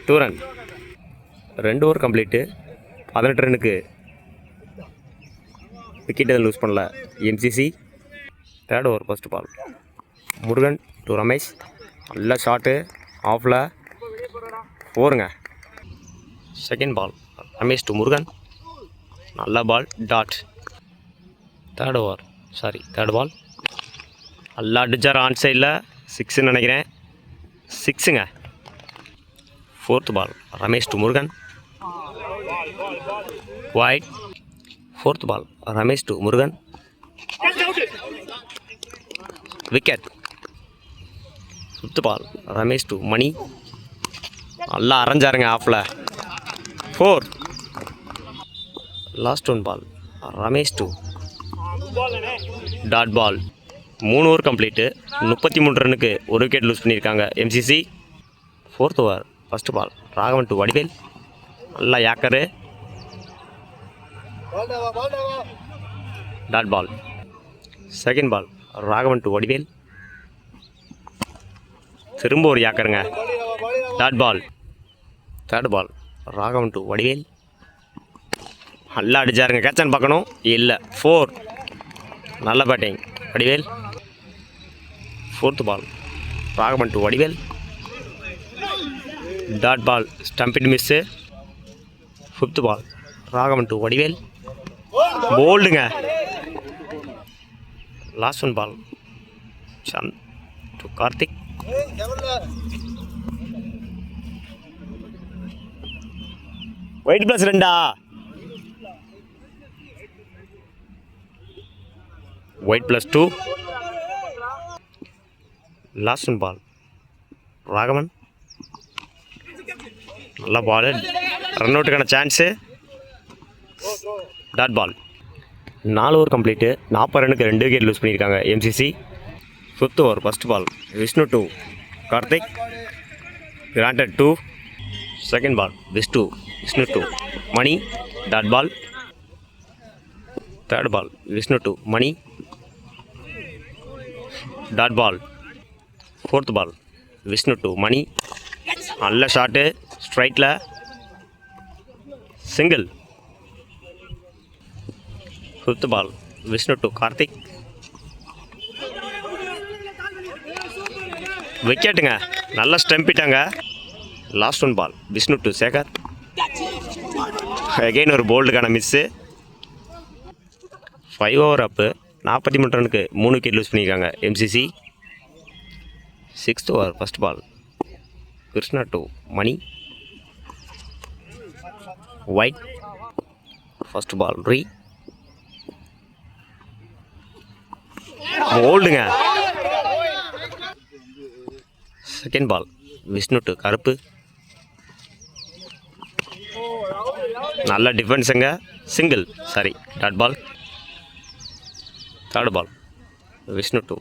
2 run. 2 over complete. 18 ரன்னுக்கு wicket எதுவும் lose பண்ணல MCC. 3rd over first ball. Murugan to Ramesh. நல்ல ஷாட்டு ஆஃபில் 4ங்க. Second ball Ramesh to Murugan. நல்ல பால் டாட். 3rd பால். நல்லா அடிச்சார் ஆன் சைடில் 6ன்னு நினைக்கிறேன். 6ங்க. 4th ball Ramesh to Murugan. Wide. 4th ball Ramesh to Murugan. Wicket. 5th ball Ramesh to Mani. நல்லா அரைஞ்சாருங்க ஆஃபில் 4. Last 1 ball Ramesh to dot ball. 3 over complete. 33 ரன்னுக்கு ஒரு விக்கெட் லூஸ் பண்ணியிருக்காங்க MCC. 4th over first ball Raghavan to Vadivel. நல்லா yorker dot ball. Second ball Raghavan to Vadivel. திரும்ப ஒரு யாக்கருங்க dot ball. 3rd ball Raghavan to Vadivel. நல்லா அடிச்சாருங்க. கேட்சான்னு பார்க்கணும் இல்லை 4. நல்ல batting Vadivel. 4th ball Raghavan to Vadivel. Dot ball stumped miss. 5th ball Raghavan to Vadivel. போல்டுங்க. Last 1 ball Chand to Karthik. Wide plus 2. Wide plus 2. Last 1 ball Raghavan. நல்ல பால். ரன் அவுட்டுக்கான chance. Dot ball. 4 over complete. 40 ரன்னுக்கு 2 wicket lose பண்ணியிருக்காங்க MCC. 5th over first ball Vishnu to Karthik. கிராண்டட் 2. Second ball Vishnu to Mani. Dot ball. 3rd ball Vishnu to Mani. Dot ball. 4th ball Vishnu to Mani. நல்ல shot ஸ்ட்ரைட்டில் single. 5th ball Vishnu to Karthik. விக்கெட்டுங்க. நல்லா ஸ்டம்பிட்டாங்க. Last 1 ball Vishnu to Sekar. Again ஒரு போல்டுக்கான மிஸ்ஸு. 5 over up. 43 ரனுக்கு 3 wicket lose பண்ணியிருக்காங்க MCC. 6th over first ball Krishna to Mani. Wide. First ball re. போல்டுங்க. Second ball Vishnu to Karuppu. நல்ல டிஃபென்ஸுங்க. Single dot ball. 3rd ball Vishnu to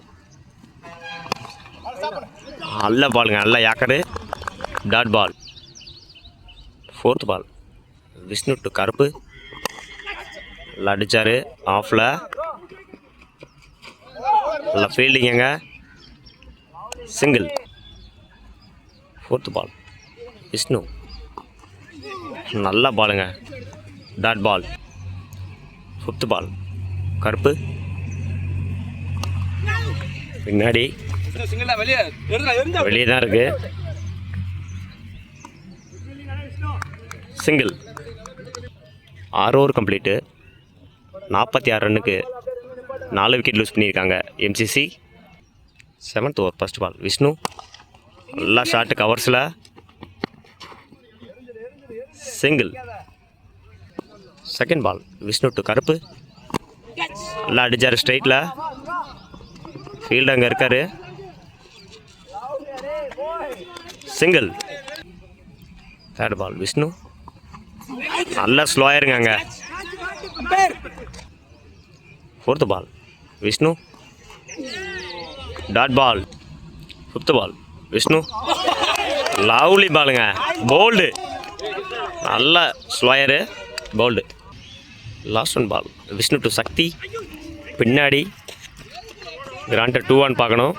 நல்ல பாலுங்க. நல்ல yorker dot ball. 4th ball Vishnu to Karuppu. நல்லா அடித்தார் ஆஃபில். நல்லா ஃபீல்டிங்க. சிங்கிள். 4th ball Vishnu. நல்ல பாலுங்க டாட் பால். 5th பால் கருப்பு. பின்னாடி வெளியே தான் இருக்கு. சிங்கிள். 6 over complete. 46 ரன்னுக்கு 4 விக்கெட் லூஸ் பண்ணியிருக்காங்க MCC. 7th over first ball Vishnu. நல்லா ஷாட்டு கவர்ஸில் single. Second ball Vishnu to Karuppu. நல்லா அடிச்சார் ஸ்ட்ரைட்டில். ஃபீல்டு அங்கே இருக்கார். சிங்கிள். 3rd ball Vishnu. நல்லா ஸ்லோயருங்க அங்கே. 4th ball Vishnu. Dot ball. 5th ball Vishnu. Lovely பாலுங்க. போல்டு. நல்ல slower bowled. Last 1 ball Vishnu to Sakthi. பின்னாடி கிராண்டட் 2-1 பார்க்கணும்.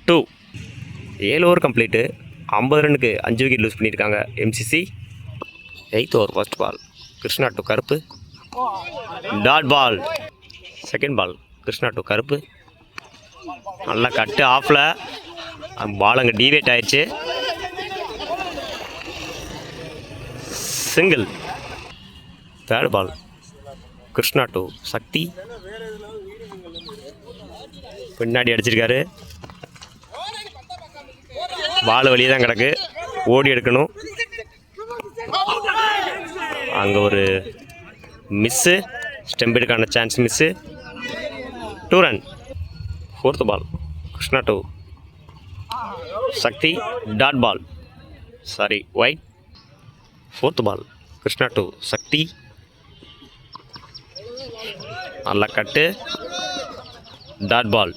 2. 7 ஓவர் கம்ப்ளீட்டு. 50 ரன்னுக்கு 5 விக்கெட் லூஸ் பண்ணியிருக்காங்க MCC. 8th over first ball Krishna to Karuppu. Dot ball. Second ball Krishna to Karuppu. நல்லா கட்டு ஆஃபில். பால் அங்கே டிவேட் ஆயிடுச்சு. Single. Third ball Krishna to Sakthi. பின்னாடி அடிச்சிருக்காரு. பால் வெளியே தான் கிடக்கு. ஓடி எடுக்கணும். அங்கே ஒரு மிஸ்ஸு. ஸ்டெம்பெடுக்கான chance miss. 2 run. 4th ball Krishna to Sakthi. Dot ball. Sorry wide. 4th ball Krishna to Sakthi. நல்லா cut. Dot ball.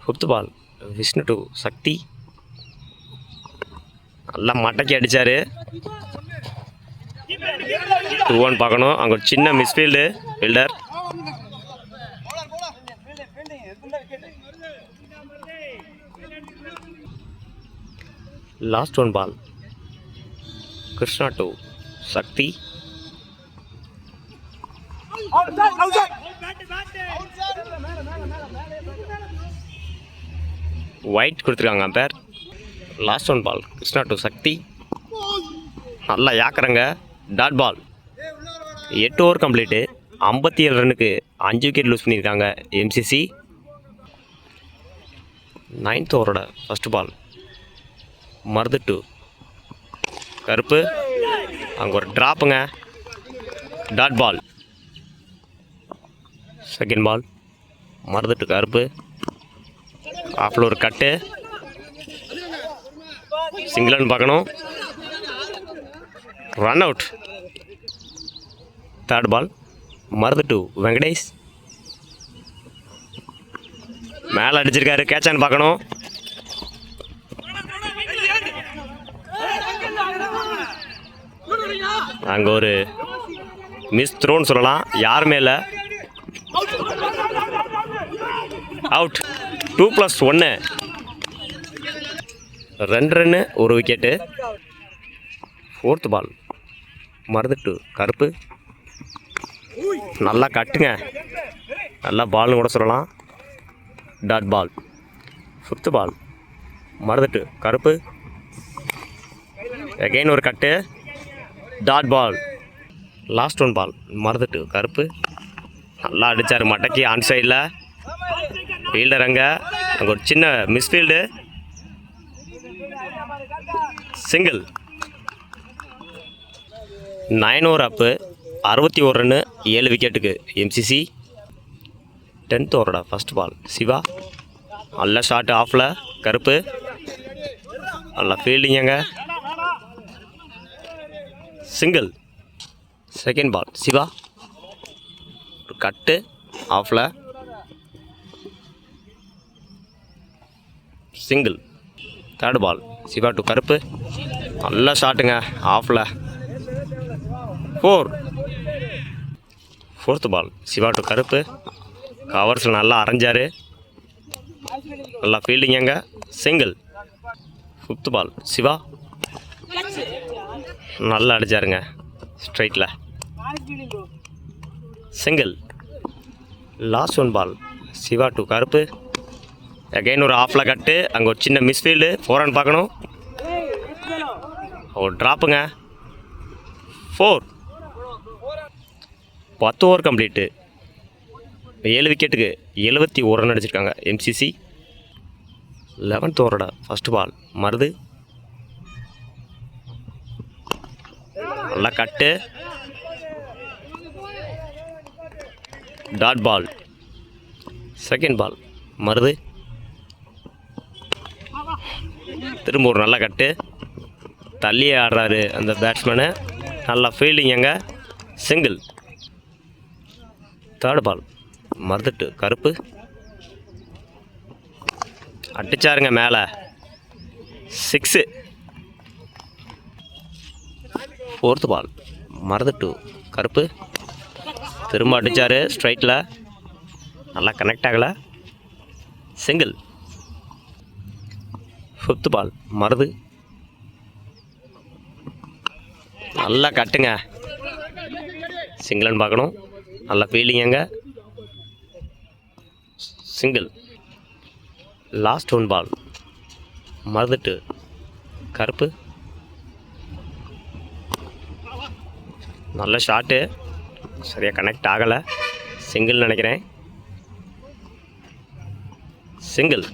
5th ball Vishnu to Sakthi. நல்லா மட்டைக்கு அடித்தார். 2-1 பார்க்கணும். அங்கே ஒரு சின்ன misfield fielder. Last 1 ball Krishna to Sakthi. Wide கொடுத்துருக்காங்க umpire. Last 1 ball Krishna to Sakthi. நல்லா யாக்குறாங்க. Dot ball. 8 over complete. 57 ரன்னுக்கு 5 விக்கெட் லூஸ் பண்ணியிருக்காங்க எம்சிசி. 9th ஓவரோட first ball Marudhu to Karuppu. அங்கே ஒரு ட்ராப்புங்க. Dot ball. Second ball Marudhu to Karuppu. ஆஃபில் ஒரு கட்டு. சிங்கிள்னு பார்க்கணும். Run out. Third ball Marudhu to Venkatesh. மேலே அடிச்சிருக்காரு. கேட்சான்னு பார்க்கணும். அங்கே ஒரு மிஸ் த்ரோன்னு சொல்லலாம். யாருமே இல்லை. Out. 2+1. 2 run 1 wicket. 4th ball Marudhu to Karuppu. நல்லா கட்டுங்க. நல்லா பால்னு கூட சொல்லலாம். Dot ball. 5th ball Marudhu to Karuppu. Again ஒரு cut. Dot ball. Last 1 ball Marudhu to Karuppu. நல்லா அடித்தார் மட்டைக்கு ஆன் சைடில். ஃபீல்டர் அங்கே ஒரு சின்ன misfield. Single. 9 over up. 61 run 7 விக்கெட்டுக்கு எம்சிசி. 10th ஓவரோட ஃபஸ்ட் பால் சிவா. நல்ல ஷாட்டு ஆஃபில் கருப்பு. நல்லா ஃபீல்டிங்க. சிங்கிள். Second ball Siva. ஒரு கட்டு ஆஃபில். Single. Third ball Siva to Karuppu. நல்ல ஷாட்டுங்க ஆஃபில். 4. 4th பால் சிவா டு கருப்பு. கவர்ஸில் நல்லா அரைஞ்சார். நல்லா ஃபீல்டிங்க. சிங்கிள். 5th ball Siva. நல்லா அடித்தாருங்க ஸ்ட்ரைட்டில். Single. Last 1 ball Siva to Karuppu. Again ஒரு ஆஃபில் கட்டு. அங்கே ஒரு சின்ன மிஸ்ஃபீல்டு. 4 ரன் பார்க்கணும். ஒரு ட்ராப்புங்க. 4. 10 ஓவர் கம்ப்ளீட்டு. 7 விக்கெட்டுக்கு 71 ரன் அடிச்சிருக்காங்க எம்சிசி. 11th ஓவரோட ஃபஸ்ட் பால் மருது. நல்லா cut. Dot ball. Second ball Marudhu. திரும்ப ஒரு நல்ல கட்டு. தள்ளியே ஆடுறாரு அந்த பேட்ஸ்மேனு. நல்லா ஃபீல்டிங்க. Single. Third ball Marudhu to Karuppu. அடிச்சாருங்க மேலே. 6. 4th ball Marudhu to Karuppu. திரும்ப அடித்தார் ஸ்ட்ரைட்டில். நல்லா கனெக்ட் ஆகலை. சிங்கிள். Fifth ball Marudhu. நல்லா கட்டுங்க. சிங்கிள்னு பார்க்கணும். நல்லா ஃபீல்டிங்க. சிங்கிள். லாஸ்ட் ஒன் பால் மருதுட்டு கருப்பு. நல்ல ஷாட்டு, சரியாக கனெக்ட் ஆகலை. சிங்கிள் நினைக்கிறேன். சிங்கிள்.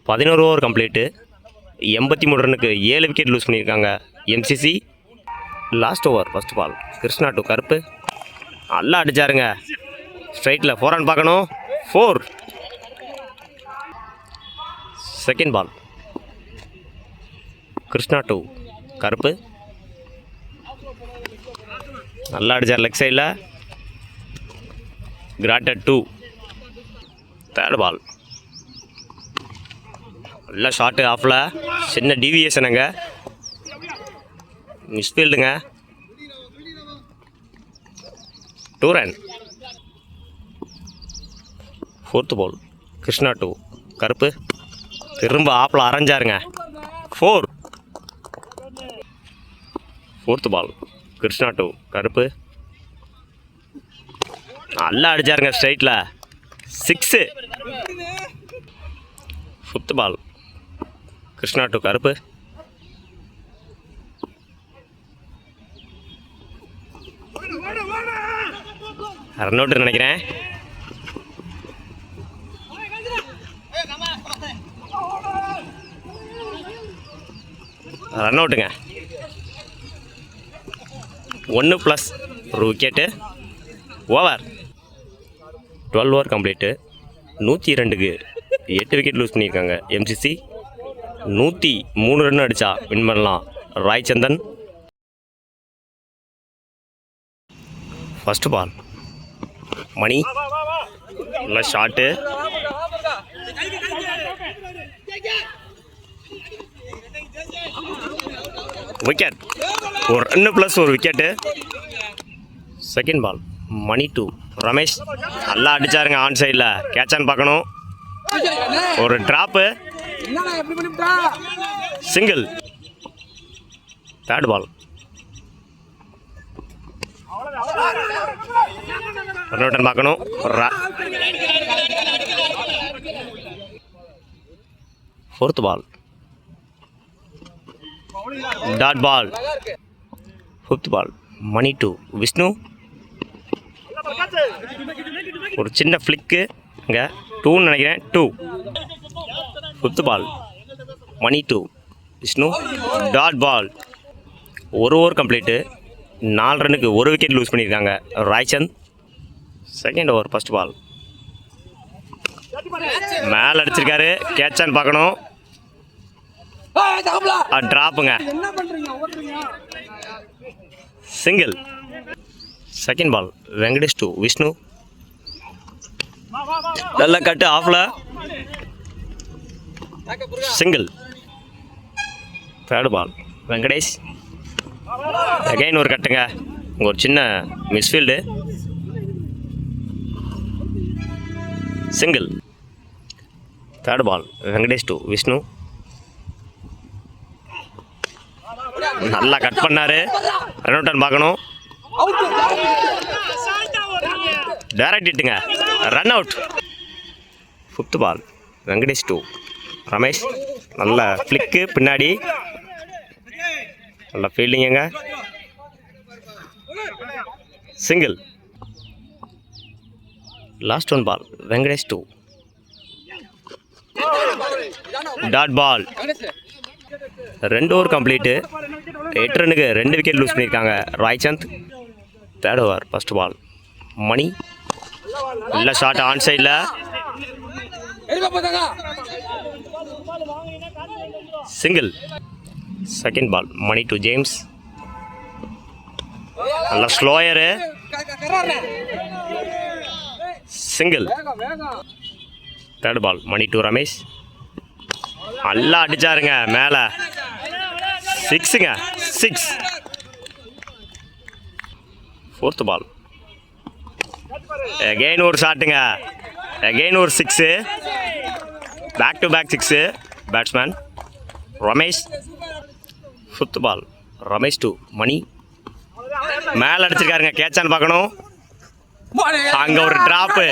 11 over complete. 83 ரன்னுக்கு 7 விக்கெட் லூஸ் பண்ணியிருக்காங்க MCC. Last over first ball Krishna to Karuppu. நல்லா அடிச்சாருங்க. ஸ்ட்ரைட்டில் 4 ரன் பார்க்கணும். 4. Second ball Krishna to Karuppu. நல்லா அடிச்சார் லெக் சைடில். கிராட்டட் 2. தேர்ட் பால் நல்ல ஷாட்டு ஆஃபில். சின்ன டிவியேஷனுங்க. மிஸ்ஃபீல்டுங்க. 2 run. Fourth ball Krishna to Karuppu. திரும்ப ஆப்பில் அரைஞ்சாருங்க. 4. Fourth ball Krishna to Karuppu. நல்லா அடிச்சாருங்க ஸ்ட்ரைட்டில். 6. Fifth ball Krishna to Karuppu. Run out நினைக்கிறேன். ரன் அவுட்டுங்க. 1+ ஒரு விக்கெட்டு. ஓவர். 12 over complete. 102க்கு 8 விக்கெட் லூஸ் பண்ணியிருக்காங்க எம்சிசி. 103 ரன் அடித்தா வின் பண்ணலாம் ராய்ச்சந்தன். First ball Mani. நல்ல ஷாட்டு. விக்கெட். ஒரு ரன்னு ப்ளஸ் ஒரு wicket. Second ball Mani to Ramesh. நல்லா அடித்தாருங்க ஆன் சைடில். கேட்சான்னு பார்க்கணும். ஒரு drop. Single. Third ball run out பார்க்கணும். Fourth ball dot ball. Fifth ball Mani to Vishnu. ஒரு சின்ன ஃப்ளிக்கு இங்கே 2ன்னு நினைக்கிறேன். 2. Fifth ball Mani to Vishnu. Dot ball. 1 over complete. 4 ரன்னுக்கு 1 விக்கெட் லூஸ் பண்ணியிருக்காங்க Raichand. Second over first ball மேலே அடிச்சிருக்காரு. கேட்சான்னு பார்க்கணும். ட்ராப்புங்க. Single. Second ball Venkatesh to Vishnu. நல்ல கட்டு ஆஃபில். Single. Third ball Venkatesh. Again ஒரு கட்டுங்க. ஒரு சின்ன misfield. Single. Third ball Venkatesh to Vishnu. நல்லா கட் பண்ணாரு. ரன் அவுட் பார்க்கணும். டைரக்ட் ஹிட்டுங்க. Run out. Fifth ball Venkatesh to Ramesh. நல்ல ஃப்ளிக்கு பின்னாடி. நல்ல ஃபீல்டிங்குங்க. Single. Last one ball Venkatesh to dot ball. 2 over complete. 8 ரன்னுக்கு 2 விக்கெட் லூஸ் பண்ணியிருக்காங்க Raichand. Third over first ball Mani. நல்ல ஷாட் ஆன் சைடில். Single. Second ball Mani to James. நல்ல slower. Single. Third ball Mani to Ramesh. நல்லா அடிச்சாருங்க மேலே. 6ங்க. 6. ஃபோர்த் பால் அகெயின் ஒரு ஷாட்டுங்க. அகெயின் ஒரு 6. Back to back 6 batsman. Ramesh. Fifth ball Ramesh to Mani. மேலே அடிச்சிருக்காருங்க, கேட்சான்னு பார்க்கணும். அங்கே ஒரு ட்ராப்பு.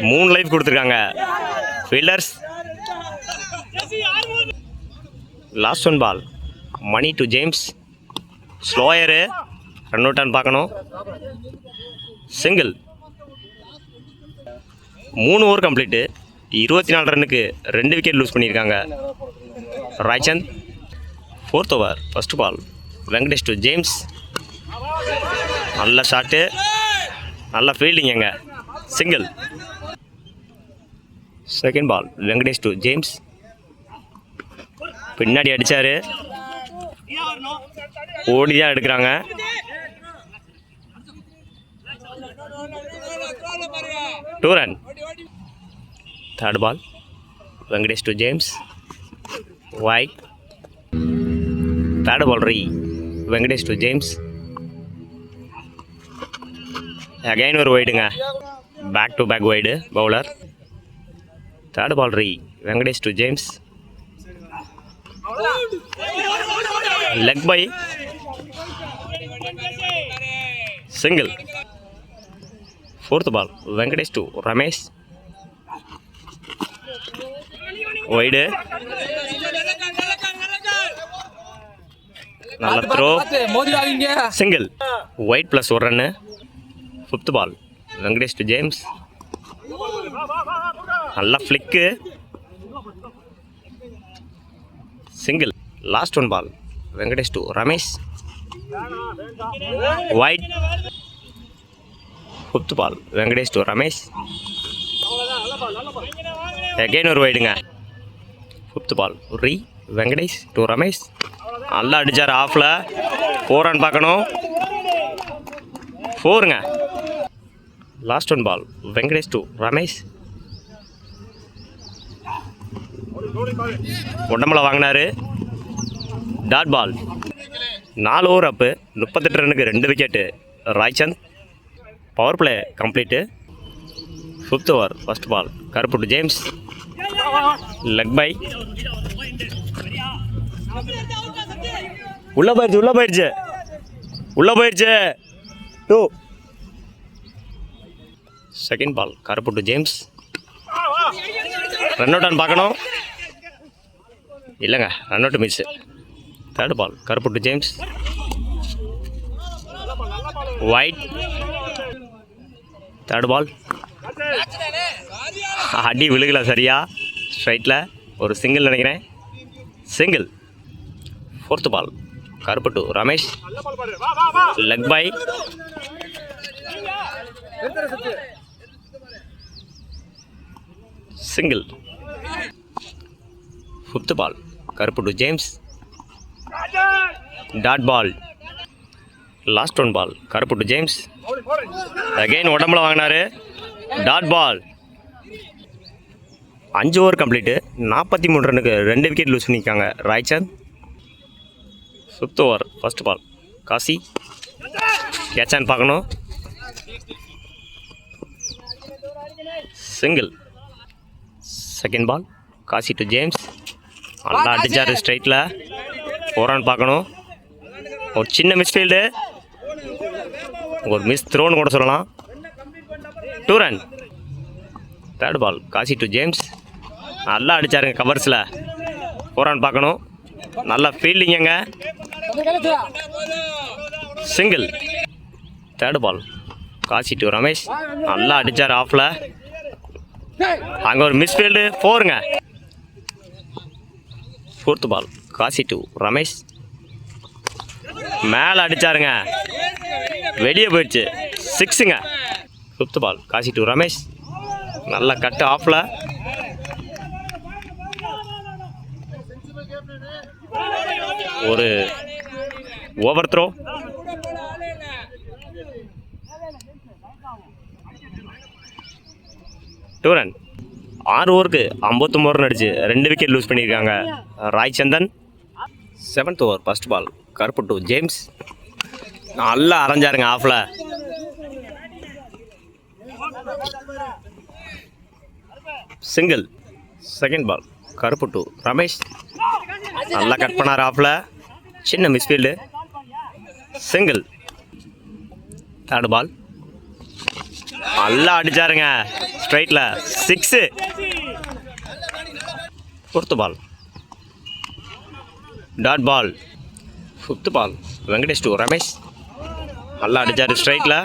3 லைஃப் கொடுத்துருக்காங்க fielders. Last one ball Mani to James. Slower, run அவுட்டான்னு பார்க்கணும். சிங்கிள். 3 over complete. 24 ரன்னுக்கு 2 விக்கெட் லூஸ் பண்ணியிருக்காங்க Raichand. 4th over first ball Venkatesh to James. நல்ல ஷாட்டு, நல்ல ஃபீல்டிங். எங்க single. Second ball Venkatesh to James. பின்னாடி அடித்தார், ஓடி தான் எடுக்கிறாங்க. Two run. Third ball Venkatesh to James. Wide. Third ball Venkatesh to James. Again ஒரு வைடுங்க, back to back wide bowler. Third ball Venkatesh to James. Leg bye, single. 4th ball Venkatesh to Ramesh. Wide, நல்ல த்ரோ, சிங்கிள். ஒயிட் ப்ளஸ் ஒரு run. 5th ball Venkatesh to James. நல்ல flick, single. Last one ball Venkatesh to Ramesh. Wide. 5th ball Venkatesh to Ramesh. Again ஒரு வைடுங்க. 5th ball Venkatesh to Ramesh. நல்லா அடித்தார் ஆஃபில். 4 run பார்க்கணும். 4ங்க. Last one ball Venkatesh to Ramesh. உடம்புல வாங்கினார். Dot ball. 4 ஓவர் அப்பு. 38 ரன்னுக்கு 2 wicket Raichand. Power play complete. 5th over first ball Karuppu to James. Leg by. உள்ளே போயிடுச்சு. 2. Second ball Karuppu to James. Run அவுட்டான்னு பார்க்கணும். இல்லைங்க, run out miss. Third ball Karuppu to James. Wide. Third ball அடி விழுகல சரியா, ஸ்ட்ரைட்டில் ஒரு சிங்கிள் நினைக்கிறேன். Single. 4th ball Karuppu to Ramesh. Leg bye. Single. 5th ball Karuppu to James. Dot ball. Last one ball Karuppu to James. Again உடம்புல வாங்கினார். Dot ball. 5 over complete. 43 ரன்னுக்கு 2 wicket lose பண்ணியிருக்காங்க Raichand. 5th over first ball Kasi. கேட்சான்னு பார்க்கணும். Single. Second ball Kasi to James. நல்லா அடிச்சார் ஸ்ட்ரைட்டில். 4 run பார்க்கணும். ஒரு சின்ன மிஸ்ஃபீல்டு, ஒரு மிஸ் த்ரோன்னு கூட சொல்லலாம். 2 run. Third ball Kasi to James. நல்லா அடித்தாருங்க கவர்ஸில். 4 ரன் பார்க்கணும். நல்லா ஃபீல்டிங்க. Single. Third ball Kasi to Ramesh. நல்லா அடித்தார் ஆஃபில். அங்கே ஒரு மிஸ்ஃபீல்டு. 4ங்க. 4th ball Kasi to Ramesh. மேலே அடித்தாருங்க, வெளியே போயிடுச்சு. 6ங்க. 5th ball Kasi to Ramesh. நல்ல கட்டு ஆஃபில். ஒரு ஓவர் த்ரோ. Two run. 6 ஓவருக்கு 59 ரன் அடிச்சு 2 விக்கெட் லூஸ் பண்ணியிருக்காங்க ராய்சந்தன். 7th over first ball Karuppu to James. நல்லா அரைஞ்சாருங்க ஆஃபில். Single. Second ball Karuppu two Ramesh நல்லா கட் பண்ணார் ஆஃபில், சின்ன மிஸ்ஃபீல்டு, சிங்கிள். தேர்டு பால் நல்லா அடிச்சாருங்க ஸ்ட்ரைட்டில், 6. Fourth ball dot ball. Fifth ball Venkatesh to Ramesh நல்லா அடிச்சார் ஸ்ட்ரைட்டில்,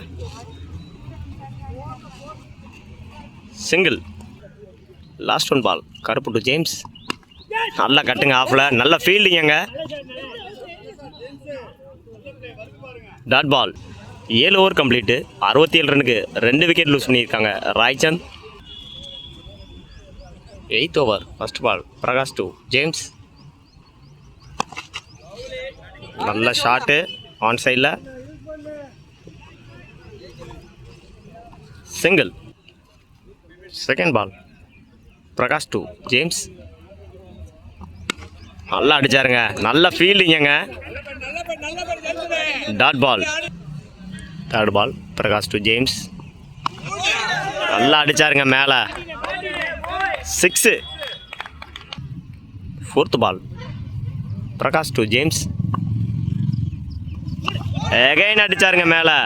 single. Last one ball Karuppu to James நல்லா கட்டுங்க ஆஃபில், நல்ல ஃபீல்டிங்க. Dot ball. 7 ஓவர் கம்ப்ளீட்டு, 67 ரனுக்கு 2 விக்கெட் லூஸ் பண்ணியிருக்காங்க Raichand. 8th over first ball Prakash to James நல்ல ஷாட்டு ஆன் சைடில், single. Second ball Prakash to James நல்லா அடிச்சாருங்க, நல்ல ஃபீல்டிங்க. Dot ball. Third ball Prakash to James நல்லா அடிச்சாருங்க மேலே, 6. Fourth ball Prakash to James again அடிச்சாருங்க மேலே,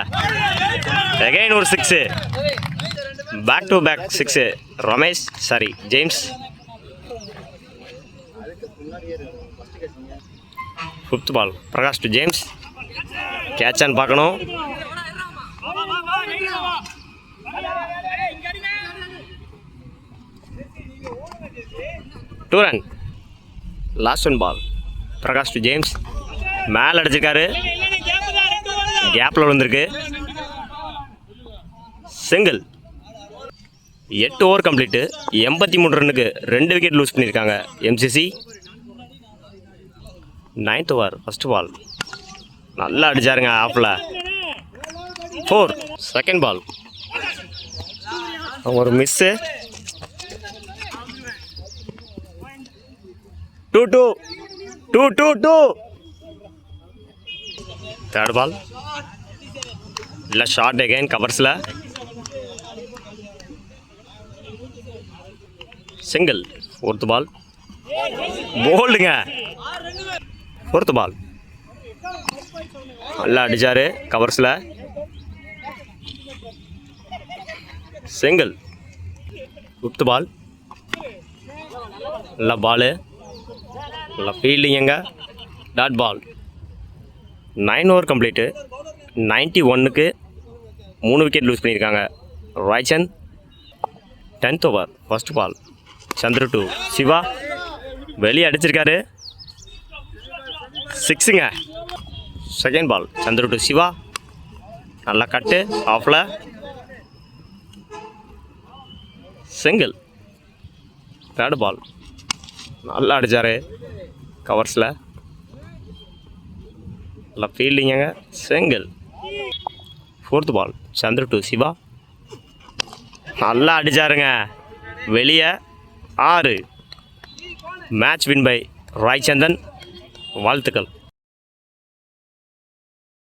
எகைன் ஒரு 6. Back to back 6 Ramesh James. Fifth ball Prakash to James கேட்சான்னு பார்க்கணும், 2 run. Last one ball Prakash to James மேலே அடிச்சிருக்காரு, கேப்பில் விழுந்திருக்கு, சிங்கிள். 8 ஓவர் கம்ப்ளீட்டு, 83 ரன்னுக்கு 2 விக்கெட் லூஸ் பண்ணியிருக்காங்க MCC. 9th over first ball நல்லா அடிச்சாருங்க ஆஃபில், 4. செகண்ட் பால் ஒரு மிஸ்ஸு, 2. தேர்ட் பால் இல்லை ஷார்ட் அகைன் கவர்ஸில், சிங்கிள். ஃபோர்த்து பால் போல்டுங்க, ஃபோர்த்து பால் நல்லா அடிச்சார் கவர்ஸில், சிங்கிள். ஃபிஃப்த்து பால் நல்லா பாலு, நல்லா ஃபீல்டிங்க. Dot ball. 9 ஓவர் கம்ப்ளீட்டு, 91க்கு 3 விக்கெட் லூஸ் பண்ணியிருக்காங்க Raichand. 10th over first ball Chandra to Siva வெளியே அடிச்சிருக்காரு, 6ங்க. Second ball Chandra to Siva நல்லா கட்டு ஆஃபில், சிங்கிள். தேர்ட் பால் நல்லா அடித்தார் கவர்ஸில், நல்லா ஃபீல்டிங்க, single. Fourth ball Chandra to Siva நல்லா அடித்தாருங்க வெளியே, 6. மேட்ச் வின் பை ராய்சந்தன். வாழ்த்துக்கள்.